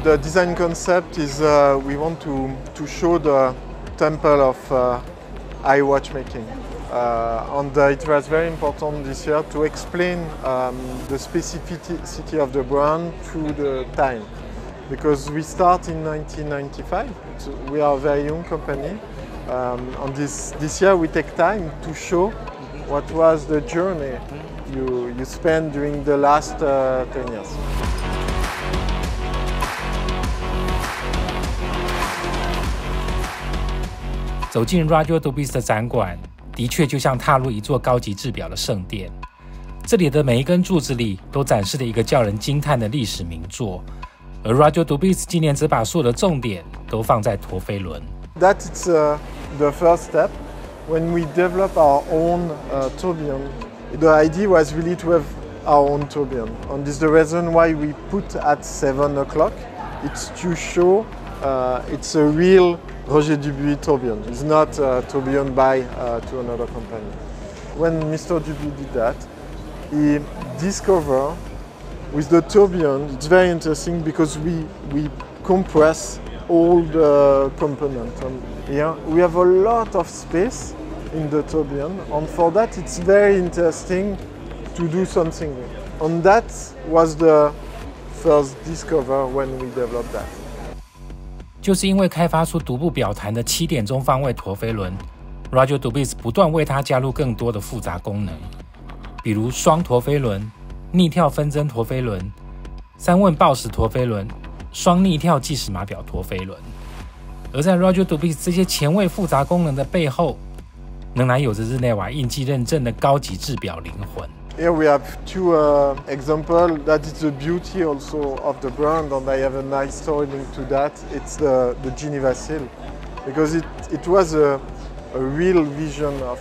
The design concept is we want to show the temple of eye watchmaking. And it was very important this year to explain the specificity of the brand through the time. Because we start in 1995, we are a very young company. And this year we take time to show what was the journey you spent during the last 10 years. 走进 Roger Dubuis 的展馆，的确就像踏入一座高级制表的圣殿。这里的每一根柱子里都展示了一个叫人惊叹的历史名作，而 Roger Dubuis 纪念这把所有的重点都放在陀飞轮。That's the first step. When we develop our own tourbillon, the idea was really to have our own tourbillon. And this is the reason why we put at 7 o'clock. It's to show it's a real Roger Dubuis tourbillon. It's not a tourbillon by to another company. When Mr. Dubuis did that, he discovered with the tourbillon, it's very interesting because we compress all the components. And here we have a lot of space in the tourbillon, and for that it's very interesting to do something. And that was the first discover when we developed that. 就是因为开发出独步表坛的7点钟方位陀飞轮 ，Roger Dubuis 不断为它加入更多的复杂功能，比如双陀飞轮、逆跳分针陀飞轮、3问报时陀飞轮、双逆跳计时码表陀飞轮。而在 Roger Dubuis 这些前卫复杂功能的背后，仍然有着日内瓦印记认证的高级制表灵魂。Here we have two examples. That is the beauty also of the brand, and I have a nice story linked to that. It's the Geneva seal, because it was a real vision of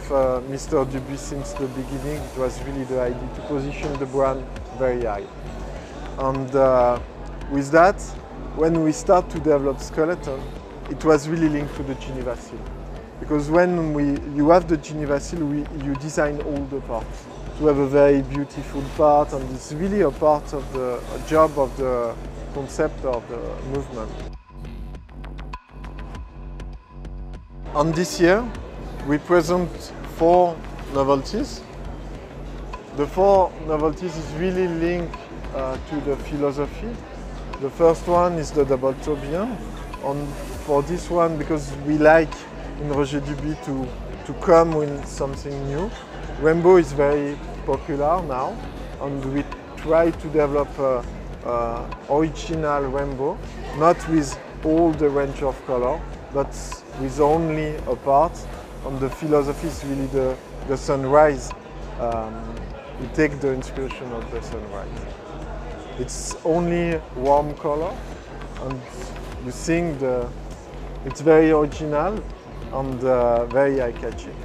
Mr. Dubuis since the beginning. It was really the idea to position the brand very high. And with that, when we start to develop skeleton, it was really linked to the Geneva seal. Because when you have the Geneva seal, you design all the parts to have a very beautiful part, and it's really a part of the job of the concept of the movement. And this year, we present 4 novelties. The 4 novelties is really linked to the philosophy. The first one is the double tourbillon, and for this one, because we like in Roger Dubuis to come with something new. Rainbow is very popular now, and we try to develop original rainbow, not with all the range of color, but with only a part. And the philosophy is really the sunrise. We take the inspiration of the sunrise. It's only warm color, and you think it's very original and very eye-catching.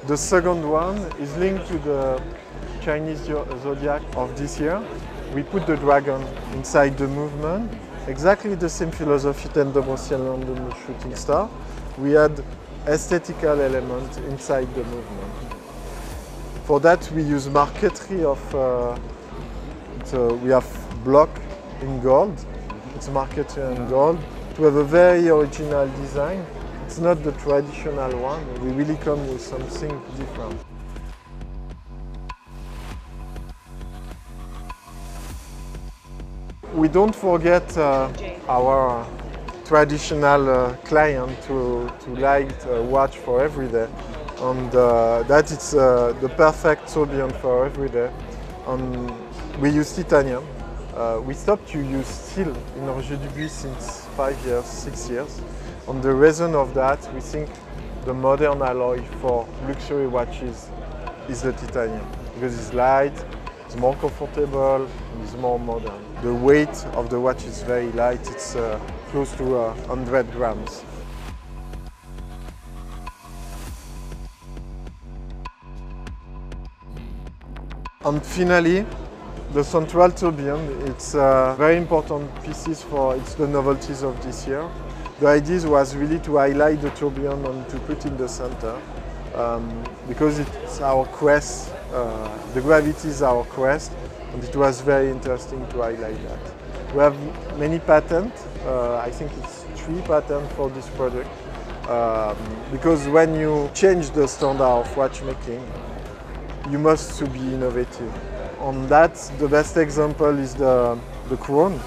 The second one is linked to the Chinese zodiac of this year. We put the dragon inside the movement, exactly the same philosophy than the ciel and the shooting star. We had aesthetical elements inside the movement. For that we use marquetry of, we have block in gold, it's marquetry in gold, to have a very original design. It's not the traditional one, we really come with something different. We don't forget our traditional client to like watch for every day, and that is the perfect tourbillon for every day. And we use titanium. We stopped to use steel in Roger Dubuis since 5 years, 6 years. And the reason of that, we think the modern alloy for luxury watches is the titanium, because it's light, it's more comfortable, it's more modern. The weight of the watch is very light, it's close to 100 grams. And finally, the central tourbillon, it's very important pieces for it's the novelties of this year. The idea was really to highlight the tourbillon and to put in the center. because it's our crest. The gravity is our crest, and it was very interesting to highlight that. We have many patents. I think it's 3 patents for this product. Because when you change the standard of watchmaking, you must to be innovative. On that, the best example is the crown.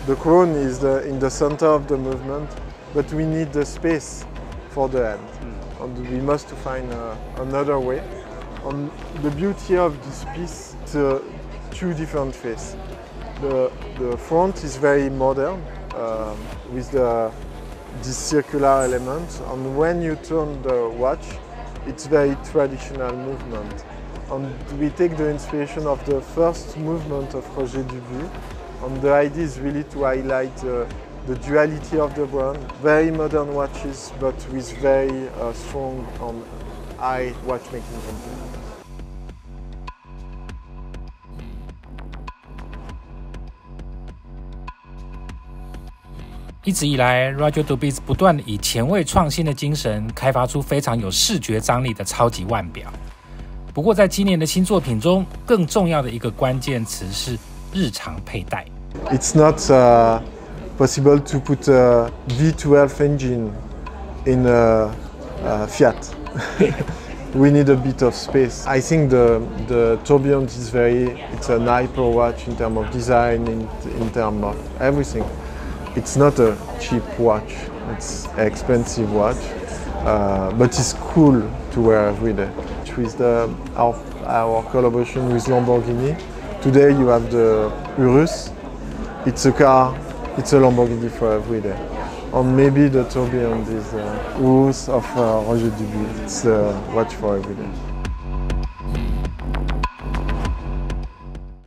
The crown is in the center of the movement, but we need the space for the hand. And we must find another way. And the beauty of this piece is 2 different faces. The front is very modern with this circular element, and when you turn the watch, it's very traditional movement. And we take the inspiration of the first movement of Roger Dubuis, and the idea is really to highlight the duality of the brand. Very modern watches, but with very strong and high watchmaking content. 一直以来 ，Roger Dubuis 不断以前卫创新的精神，开发出非常有视觉张力的超级腕表。不过，在今年的新作品中，更重要的一个关键词是日常佩戴。It's not possible to put a V12 engine in a Fiat. We need a bit of space. I think the tourbillon is it's an hyper watch in terms of design, in terms of everything. It's not a cheap watch, it's an expensive watch, but it's cool to wear every day. With our collaboration with Lamborghini, today you have the Urus. It's a car, it's a Lamborghini for every day. And maybe the tourbillon is Urus of Roger Dubuis. It's a watch for every day.